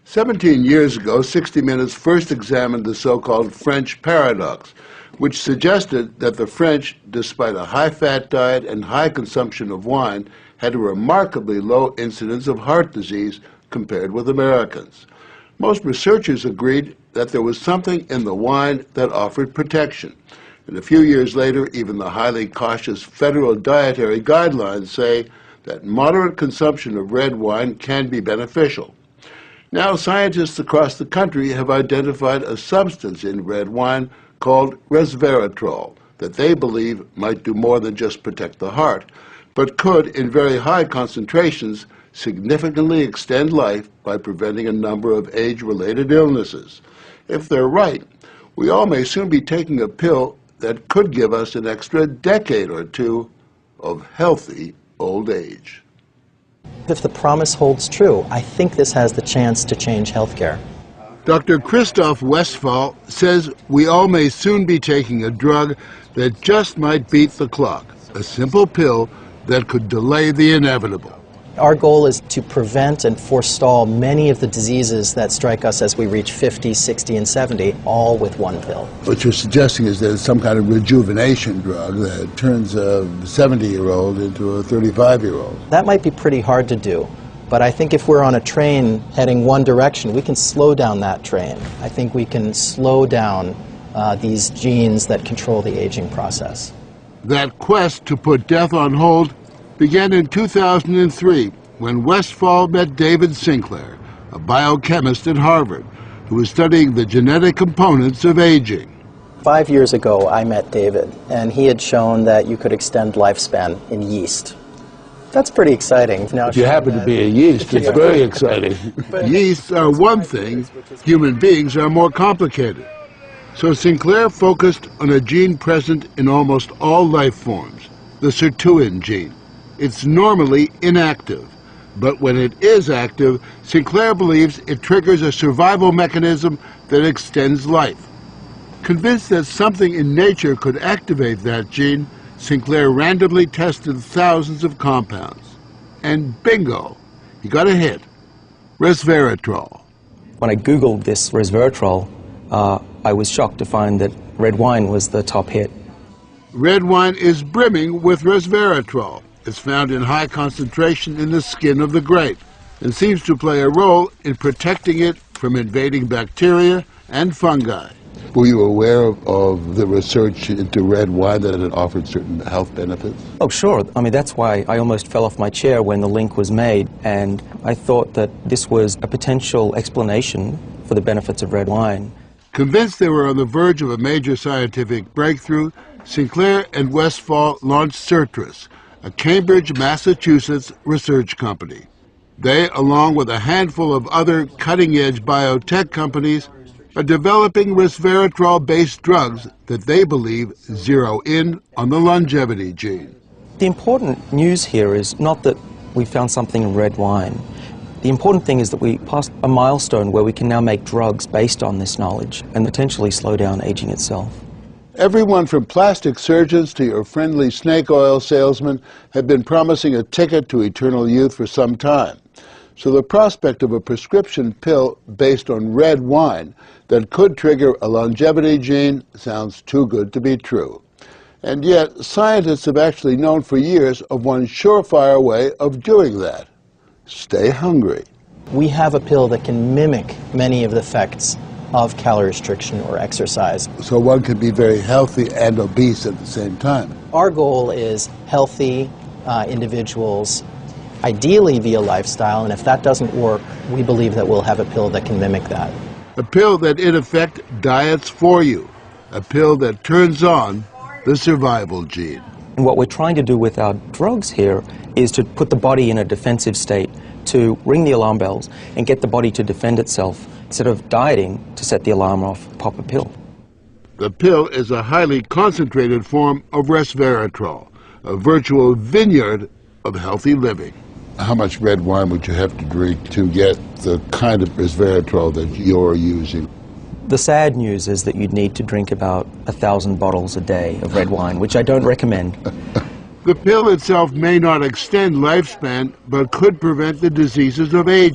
17 years ago, 60 Minutes first examined the so-called French paradox, which suggested that the French, despite a high-fat diet and high consumption of wine, had a remarkably low incidence of heart disease compared with Americans. Most researchers agreed that there was something in the wine that offered protection. And a few years later, even the highly cautious federal dietary guidelines say that moderate consumption of red wine can be beneficial. Now, scientists across the country have identified a substance in red wine called Resveratrol that they believe might do more than just protect the heart, but could, in very high concentrations, significantly extend life by preventing a number of age-related illnesses. If they're right, we all may soon be taking a pill that could give us an extra decade or two of healthy old age. If the promise holds true, I think this has the chance to change healthcare. Dr. Christoph Westphal says we all may soon be taking a drug that just might beat the clock, a simple pill that could delay the inevitable. Our goal is to prevent and forestall many of the diseases that strike us as we reach 50, 60, and 70, all with one pill. What you're suggesting is there's some kind of rejuvenation drug that turns a 70-year-old into a 35-year-old. That might be pretty hard to do, but I think if we're on a train heading one direction, we can slow down that train. I think we can slow down these genes that control the aging process. That quest to put death on hold began in 2003 when Westphal met David Sinclair, a biochemist at Harvard, who was studying the genetic components of aging. 5 years ago, I met David, and he had shown that you could extend lifespan in yeast. That's pretty exciting. Now, if you happen to be a yeast, it's very exciting. Yeasts are one thing, human beings are more complicated. So Sinclair focused on a gene present in almost all life forms, the sirtuin gene. It's normally inactive, but when it is active, Sinclair believes it triggers a survival mechanism that extends life. Convinced that something in nature could activate that gene, Sinclair randomly tested thousands of compounds. And bingo, he got a hit: Resveratrol. When I Googled this Resveratrol, I was shocked to find that red wine was the top hit. Red wine is brimming with Resveratrol. It's found in high concentration in the skin of the grape and seems to play a role in protecting it from invading bacteria and fungi. Were you aware of the research into red wine that it offered certain health benefits? Oh, sure. I mean, that's why I almost fell off my chair when the link was made, and I thought that this was a potential explanation for the benefits of red wine. Convinced they were on the verge of a major scientific breakthrough, Sinclair and Westphal launched Certris, a Cambridge, Massachusetts research company. They, along with a handful of other cutting-edge biotech companies, are developing resveratrol-based drugs that they believe zero in on the longevity gene. The important news here is not that we found something in red wine. The important thing is that we passed a milestone where we can now make drugs based on this knowledge and potentially slow down aging itself. Everyone from plastic surgeons to your friendly snake oil salesman have been promising a ticket to eternal youth for some time. So the prospect of a prescription pill based on red wine that could trigger a longevity gene sounds too good to be true. And yet, scientists have actually known for years of one surefire way of doing that. Stay hungry. We have a pill that can mimic many of the effects of calorie restriction or exercise. So one can be very healthy and obese at the same time. Our goal is healthy individuals, ideally via lifestyle, and if that doesn't work, we believe that we'll have a pill that can mimic that. A pill that in effect diets for you. A pill that turns on the survival gene. And what we're trying to do with our drugs here is to put the body in a defensive state, to ring the alarm bells and get the body to defend itself. Instead of dieting to set the alarm off, pop a pill. The pill is a highly concentrated form of resveratrol, a virtual vineyard of healthy living. How much red wine would you have to drink to get the kind of resveratrol that you're using? The sad news is that you'd need to drink about 1,000 bottles a day of red wine, which I don't recommend. The pill itself may not extend lifespan, but could prevent the diseases of aging.